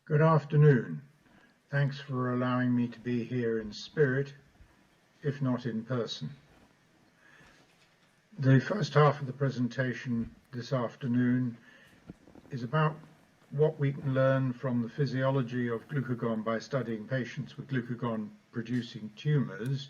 Good afternoon. Thanks for allowing me to be here in spirit, if not in person. The first half of the presentation this afternoon is about what we can learn from the physiology of glucagon by studying patients with glucagon-producing tumours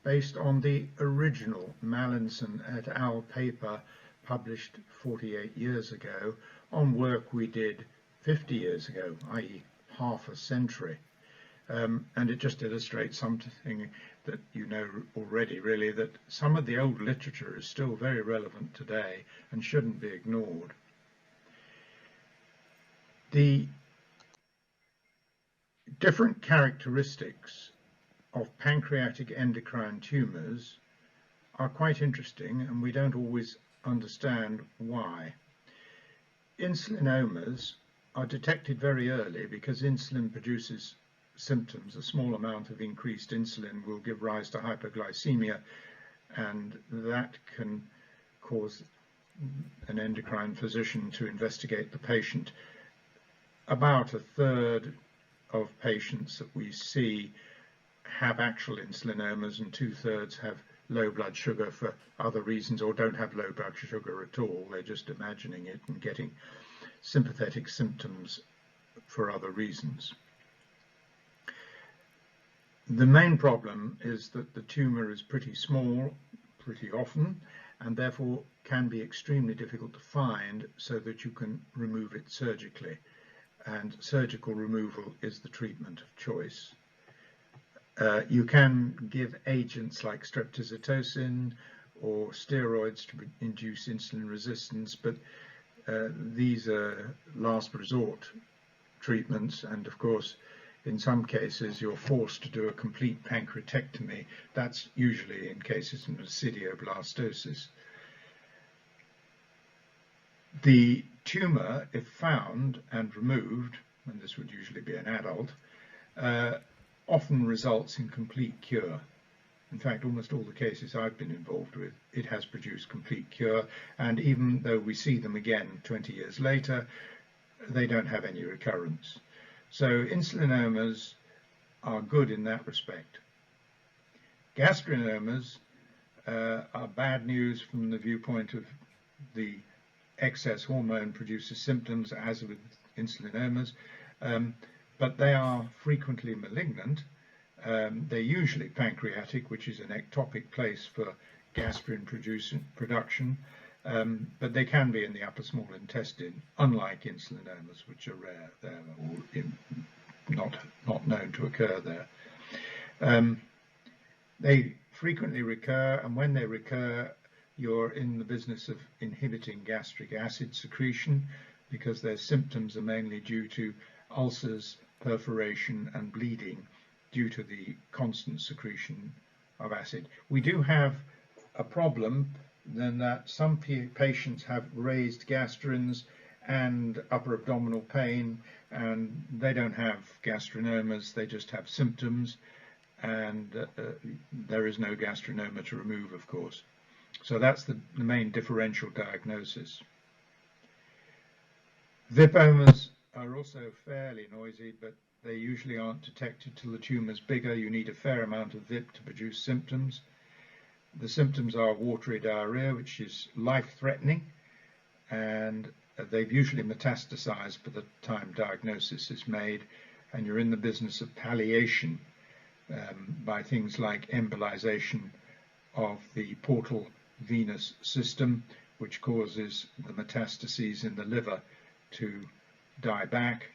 based on the original Mallinson et al. Paper published 48 years ago on work we did 50 years ago, i.e. half a century. And it just illustrates something that you know already, really, that some of the old literature is still very relevant today and shouldn't be ignored. The different characteristics of pancreatic endocrine tumours are quite interesting, and we don't always understand why. Insulinomas are detected very early because insulin produces symptoms. A small amount of increased insulin will give rise to hypoglycemia, and that can cause an endocrine physician to investigate the patient. About a third of patients that we see have actual insulinomas, and 2/3 have low blood sugar for other reasons, or don't have low blood sugar at all. They're just imagining it and getting sympathetic symptoms for other reasons. The main problem is that the tumor is pretty small pretty often, and therefore can be extremely difficult to find so that you can remove it surgically. And surgical removal is the treatment of choice. You can give agents like streptozotocin or steroids to induce insulin resistance, but these are last resort treatments, and of course in some cases you're forced to do a complete pancreatectomy. That's usually in cases of acidioblastosis. The tumor, if found and removed, and this would usually be an adult, often results in complete cure. In fact, almost all the cases I've been involved with, it has produced complete cure, and even though we see them again 20 years later, they don't have any recurrence. So insulinomas are good in that respect. Gastrinomas are bad news from the viewpoint of the excess hormone produces symptoms, as with insulinomas, but they are frequently malignant. They're usually pancreatic, which is an ectopic place for gastrin production, but they can be in the upper small intestine, unlike insulinomas, which are rare there, or not known to occur there. They frequently recur, and when they recur, you're in the business of inhibiting gastric acid secretion, because their symptoms are mainly due to ulcers, perforation, and bleeding due to the constant secretion of acid. We do have a problem then that some patients have raised gastrins and upper abdominal pain, and they don't have gastrinomas, they just have symptoms, and there is no gastrinoma to remove, of course. So that's the main differential diagnosis. Vipomas are also fairly noisy, but they usually aren't detected till the tumor's bigger. You need a fair amount of VIP to produce symptoms. The symptoms are watery diarrhea, which is life-threatening, and they've usually metastasized by the time diagnosis is made, and you're in the business of palliation by things like embolization of the portal venous system, which causes the metastases in the liver to die back,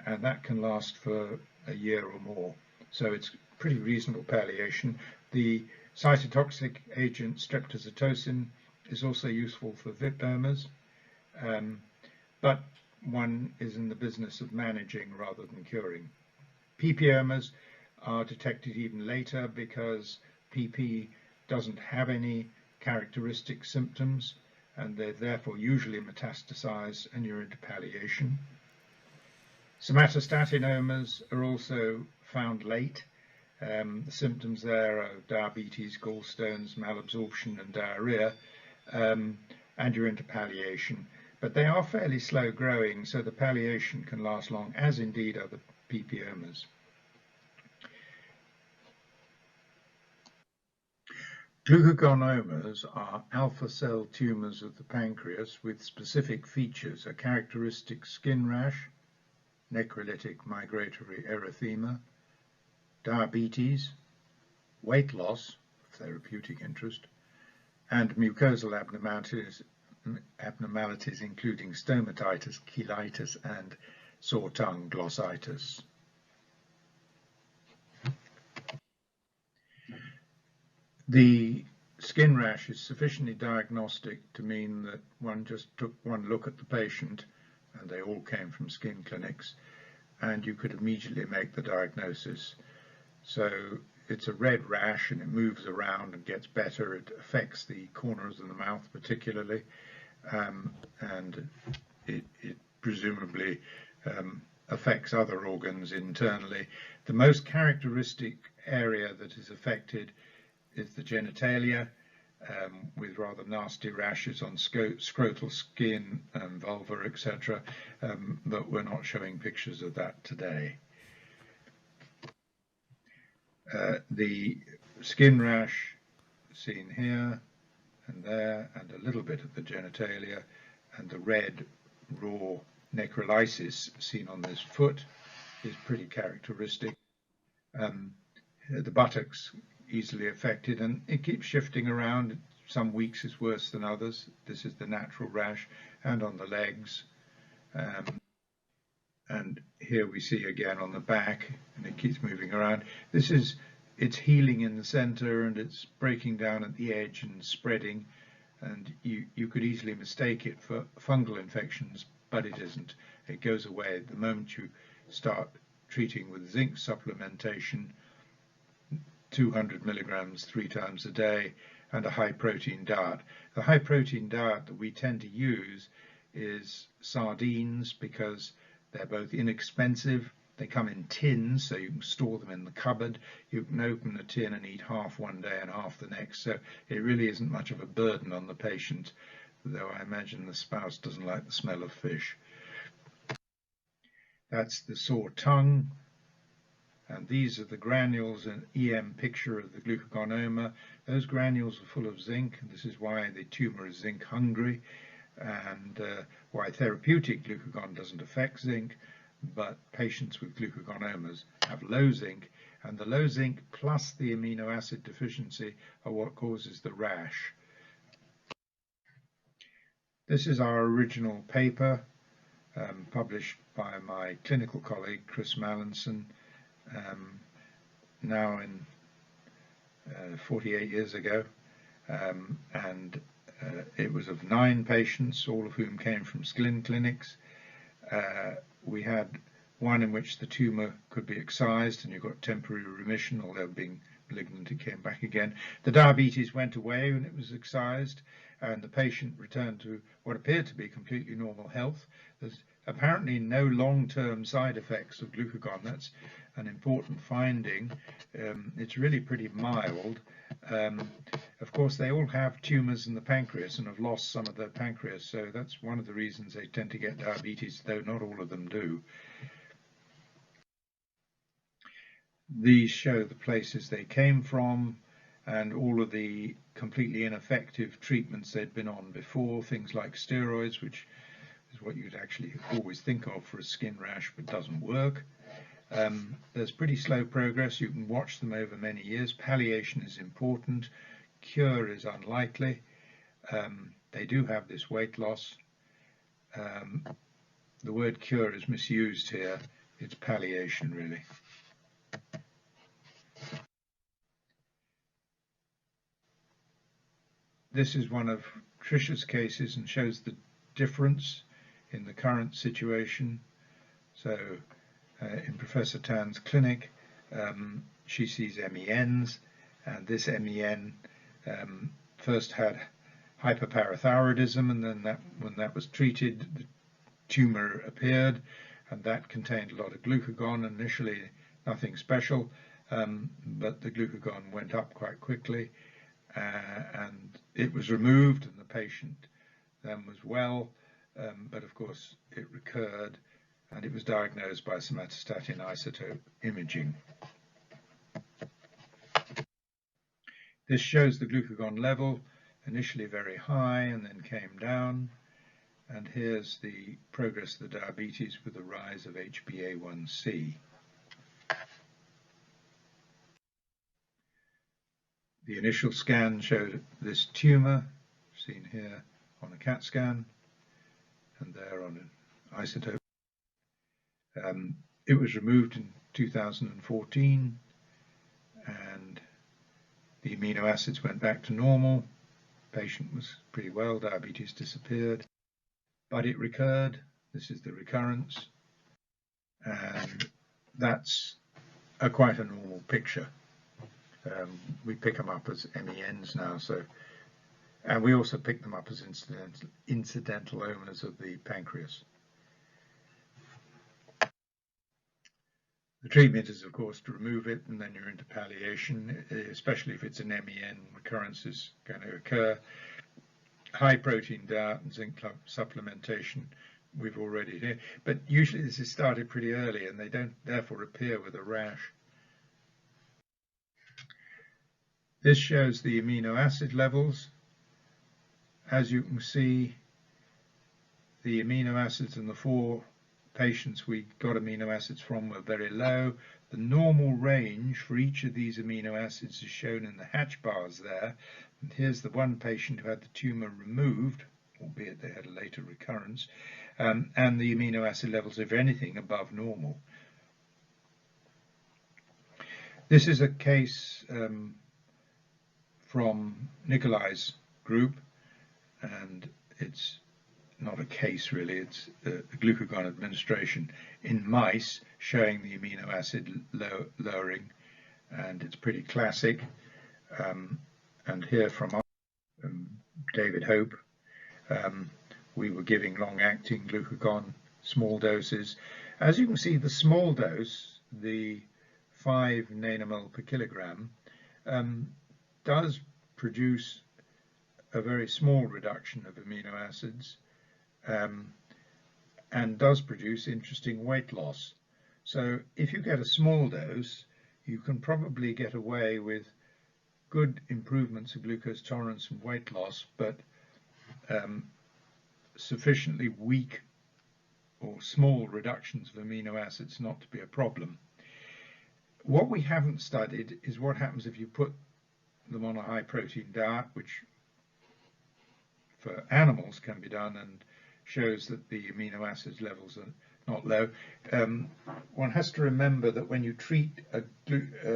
and that can last for a year or more. So it's pretty reasonable palliation. The cytotoxic agent streptozotocin is also useful for vipomas, but one is in the business of managing rather than curing. PPomas are detected even later because PP doesn't have any characteristic symptoms, and they're therefore usually metastasized and you're into palliation. Somatostatinomas are also found late. The symptoms there are diabetes, gallstones, malabsorption, and diarrhea, and you're into palliation. but they are fairly slow growing, so the palliation can last long, as indeed are the PPomas. Glucagonomas are alpha cell tumors of the pancreas with specific features: a characteristic skin rash, necrolytic migratory erythema, diabetes, weight loss of therapeutic interest, and mucosal abnormalities including stomatitis, cheilitis, and sore tongue glossitis. The skin rash is sufficiently diagnostic to mean that one just took one look at the patient, and they all came from skin clinics, and you could immediately make the diagnosis. So it's a red rash and it moves around and gets better. It affects the corners of the mouth particularly, and it presumably affects other organs internally. The most characteristic area that is affected is the genitalia, with rather nasty rashes on scrotal skin, vulva, etc. But we're not showing pictures of that today. The skin rash seen here and there, and a little bit of the genitalia, and the red raw necrolysis seen on this foot is pretty characteristic. The buttocks easily affected, and it keeps shifting around. Some weeks is worse than others. This is the natural rash, and on the legs. And here we see again on the back, and it keeps moving around. It's healing in the center, and it's breaking down at the edge and spreading, and you could easily mistake it for fungal infections, but it isn't. It goes away the moment you start treating with zinc supplementation, 200 milligrams 3 times a day, and a high protein diet. The high protein diet that we tend to use is sardines, because they're both inexpensive. They come in tins, so you can store them in the cupboard. You can open a tin and eat half one day and half the next, so it really isn't much of a burden on the patient, though I imagine the spouse doesn't like the smell of fish. That's the sore tongue. And these are the granules, an EM picture of the glucagonoma. Those granules are full of zinc, and this is why the tumor is zinc hungry, and why therapeutic glucagon doesn't affect zinc, but patients with glucagonomas have low zinc, and the low zinc plus the amino acid deficiency are what causes the rash. This is our original paper, published by my clinical colleague Chris Mallinson, now in 48 years ago, and it was of 9 patients, all of whom came from skin clinics. We had one in which the tumor could be excised and you got temporary remission, although being malignant it came back again. The diabetes went away when it was excised, and the patient returned to what appeared to be completely normal health. There's apparently no long-term side effects of glucagon. That's an important finding. It's really pretty mild. Of course, they all have tumors in the pancreas and have lost some of their pancreas, so that's one of the reasons they tend to get diabetes, though not all of them do. These show the places they came from and all of the completely ineffective treatments they'd been on before, things like steroids, which is what you'd actually always think of for a skin rash, but doesn't work. There's pretty slow progress. You can watch them over many years. Palliation is important. Cure is unlikely. They do have this weight loss. The word cure is misused here. It's palliation, really. This is one of Trisha's cases and shows the difference in the current situation. So in Professor Tan's clinic, she sees MENs, and this MEN first had hyperparathyroidism, and then when that was treated, the tumor appeared, and that contained a lot of glucagon. Initially, nothing special, but the glucagon went up quite quickly, and it was removed, and the patient then was well. but of course it recurred, and it was diagnosed by somatostatin isotope imaging. This shows the glucagon level, initially very high and then came down. And here's the progress of the diabetes with the rise of HbA1c. The initial scan showed this tumor, seen here on a CAT scan, and there on an isotope. It was removed in 2014, and the amino acids went back to normal. Patient was pretty well, diabetes disappeared, but it recurred. This is the recurrence, and that's quite a normal picture. We pick them up as MENs now, and we also pick them up as incidental omas of the pancreas. The treatment is, of course, to remove it, and then you're into palliation, especially if it's an MEN. Recurrence is going to occur. High protein diet and zinc supplementation we've already done, but usually this is started pretty early, and they don't therefore appear with a rash. This shows the amino acid levels. As you can see, the amino acids in the 4 patients we got amino acids from were very low. The normal range for each of these amino acids is shown in the hatch bars there. And here's the one patient who had the tumor removed, albeit they had a later recurrence, and the amino acid levels, if anything, above normal. This is a case from Nikolai's group, and it's not a case really, it's a glucagon administration in mice showing the amino acid lowering, and it's pretty classic. And here from David Hope, we were giving long-acting glucagon, small doses. As you can see, the small dose, the 5 nanomole per kilogram, does produce a very small reduction of amino acids, and does produce interesting weight loss. So if you get a small dose, you can probably get away with good improvements of glucose tolerance and weight loss, but sufficiently weak or small reductions of amino acids not to be a problem. What we haven't studied is what happens if you put them on a high protein diet, which for animals can be done and shows that the amino acid levels are not low. One has to remember that when you treat a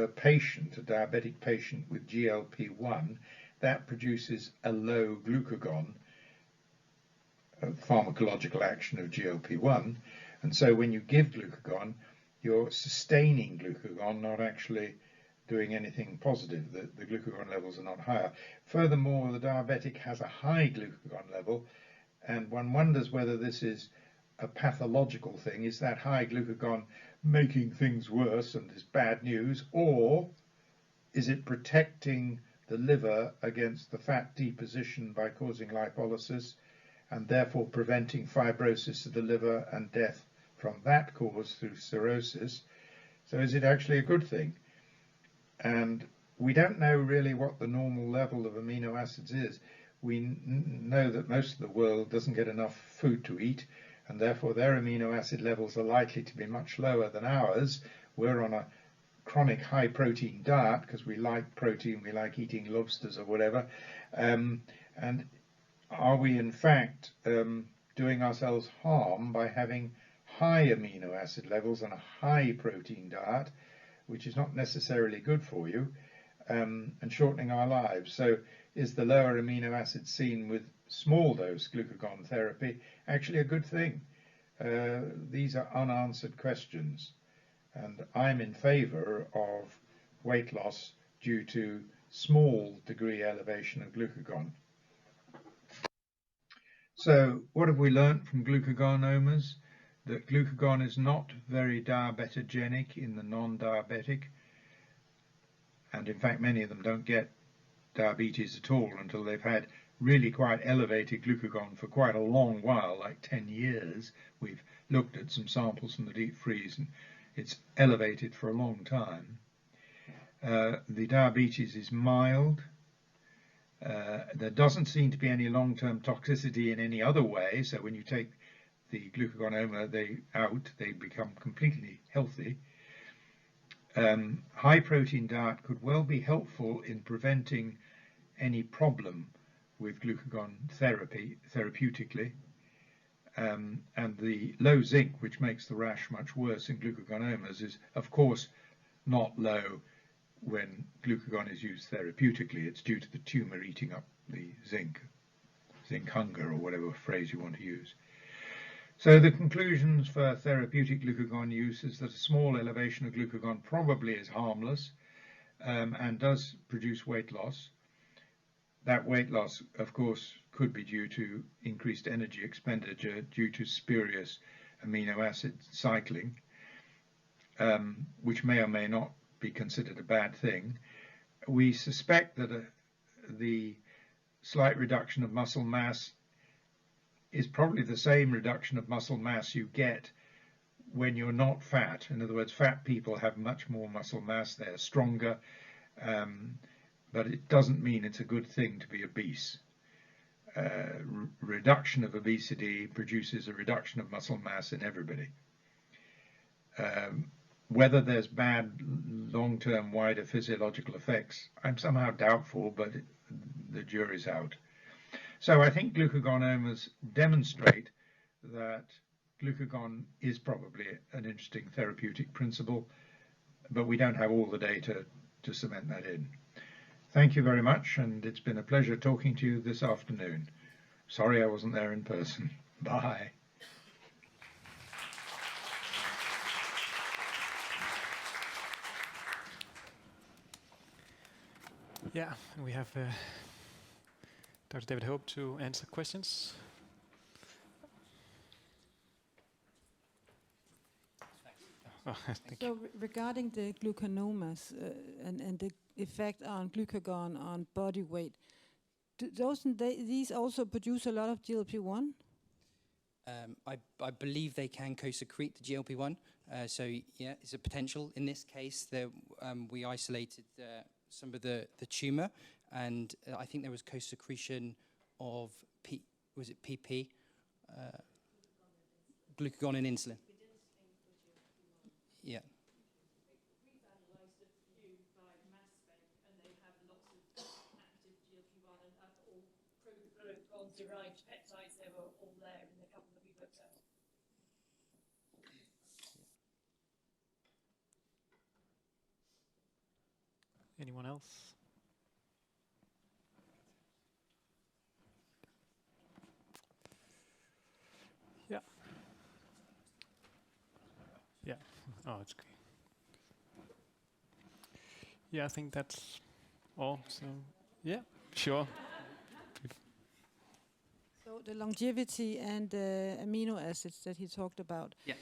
patient, a diabetic patient with GLP-1, that produces a low glucagon, a pharmacological action of GLP-1, and so when you give glucagon, you're sustaining glucagon, not actually doing anything positive. The glucagon levels are not higher. Furthermore, the diabetic has a high glucagon level, and one wonders whether this is a pathological thing. Is that high glucagon making things worse and is bad news, or is it protecting the liver against the fat deposition by causing lipolysis and therefore preventing fibrosis of the liver and death from that cause through cirrhosis? So is it actually a good thing? And we don't know really what the normal level of amino acids is. We know that most of the world doesn't get enough food to eat, and therefore their amino acid levels are likely to be much lower than ours. We're on a chronic high protein diet because we like protein, we like eating lobsters or whatever. And are we in fact doing ourselves harm by having high amino acid levels and a high protein diet, which is not necessarily good for you, and shortening our lives? So is the lower amino acids seen with small dose glucagon therapy actually a good thing? These are unanswered questions, and I'm in favor of weight loss due to small degree elevation of glucagon. So what have we learnt from glucagonomas? That glucagon is not very diabetogenic in the non-diabetic, and in fact many of them don't get diabetes at all until they've had really quite elevated glucagon for quite a long while, like 10 years. We've looked at some samples from the deep freeze, and it's elevated for a long time. The diabetes is mild. There doesn't seem to be any long-term toxicity in any other way, so when you take the glucagon out, they become completely healthy. High protein diet could well be helpful in preventing any problem with glucagon therapeutically. And the low zinc, which makes the rash much worse in glucagonomas, is of course not low when glucagon is used therapeutically. It's due to the tumor eating up the zinc hunger, or whatever phrase you want to use. So the conclusions for therapeutic glucagon use is that a small elevation of glucagon probably is harmless and does produce weight loss. That weight loss, of course, could be due to increased energy expenditure due to spurious amino acid cycling, which may or may not be considered a bad thing. We suspect that the slight reduction of muscle mass is probably the same reduction of muscle mass you get when you're not fat. In other words, fat people have much more muscle mass, they're stronger, but it doesn't mean it's a good thing to be obese. Reduction of obesity produces a reduction of muscle mass in everybody. Whether there's bad long-term wider physiological effects, I'm somehow doubtful, but the jury's out. So I think glucagonomas demonstrate that glucagon is probably an interesting therapeutic principle, but we don't have all the data to cement that in. Thank you very much, and it's been a pleasure talking to you this afternoon. Sorry I wasn't there in person. Bye. Yeah, we have Dr. David Hope to answer questions. Oh, thank you. So regarding the glucanomas and the effect on glucagon on body weight, these also produce a lot of GLP-1? I believe they can co-secrete the GLP-1. So yeah, it's a potential. In this case, we isolated some of the tumor, and I think there was co-secretion of PP, glucagon and insulin. Yeah. We've analysed a few by mass spec, and they have lots of active GLP-1 and all glucagon-derived peptides. They were all there in the couple that we looked at. Anyone else? Yeah. Yeah. Oh, it's okay. Yeah, I think that's all. So, yeah, sure. So the longevity and the amino acids that he talked about. Yeah.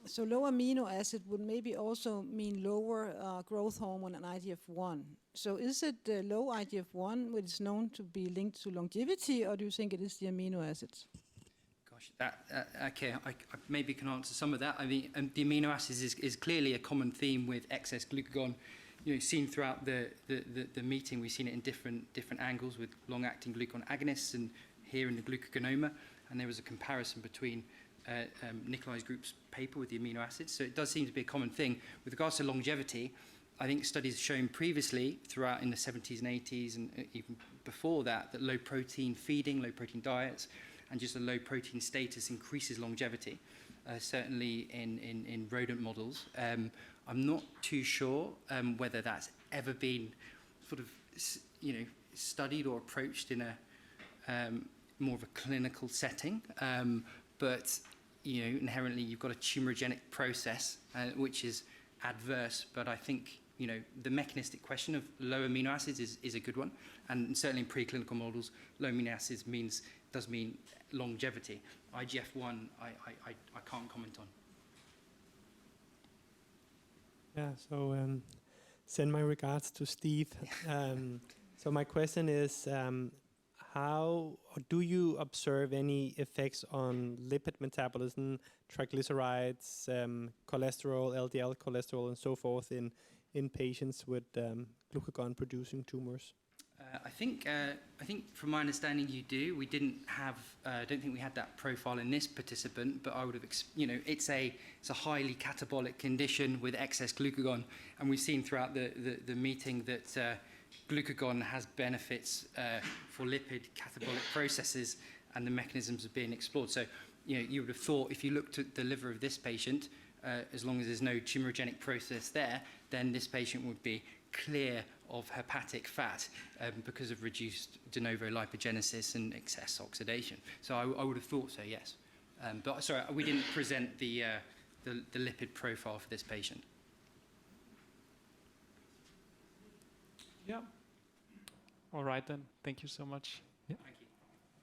So low amino acid would maybe also mean lower growth hormone and IGF-1. So is it the low IGF-1 which is known to be linked to longevity, or do you think it is the amino acids? Gosh, okay, I maybe can answer some of that. I mean, the amino acids is clearly a common theme with excess glucagon. You know, seen throughout the meeting, we've seen it in different angles with long-acting glucagon agonists, and here in the glucagonoma, and there was a comparison between Nikolai's group's paper with the amino acids. So it does seem to be a common thing. With regards to longevity, I think studies shown previously throughout in the 70s and 80s and even before that low protein feeding, low protein diets, and just a low protein status increases longevity, certainly in rodent models. I'm not too sure whether that's ever been sort of studied or approached in a more of a clinical setting, but inherently you've got a tumorigenic process which is adverse. But I think the mechanistic question of low amino acids is a good one, and certainly in preclinical models, low amino acids does mean longevity. IGF-1, I can't comment on. Yeah, so send my regards to Steve. So my question is, how do you observe any effects on lipid metabolism, triglycerides, cholesterol, LDL cholesterol, and so forth in patients with glucagon-producing tumors? I think from my understanding you do. We didn't have, I don't think we had that profile in this participant, but I would have, it's a highly catabolic condition with excess glucagon, and we've seen throughout the meeting that glucagon has benefits for lipid catabolic processes, and the mechanisms are being explored. So, you would have thought if you looked at the liver of this patient, as long as there's no tumorigenic process there, then this patient would be clear of hepatic fat because of reduced de novo lipogenesis and excess oxidation. So I would have thought so, yes. But sorry, we didn't present the lipid profile for this patient. Yeah. All right then. Thank you so much.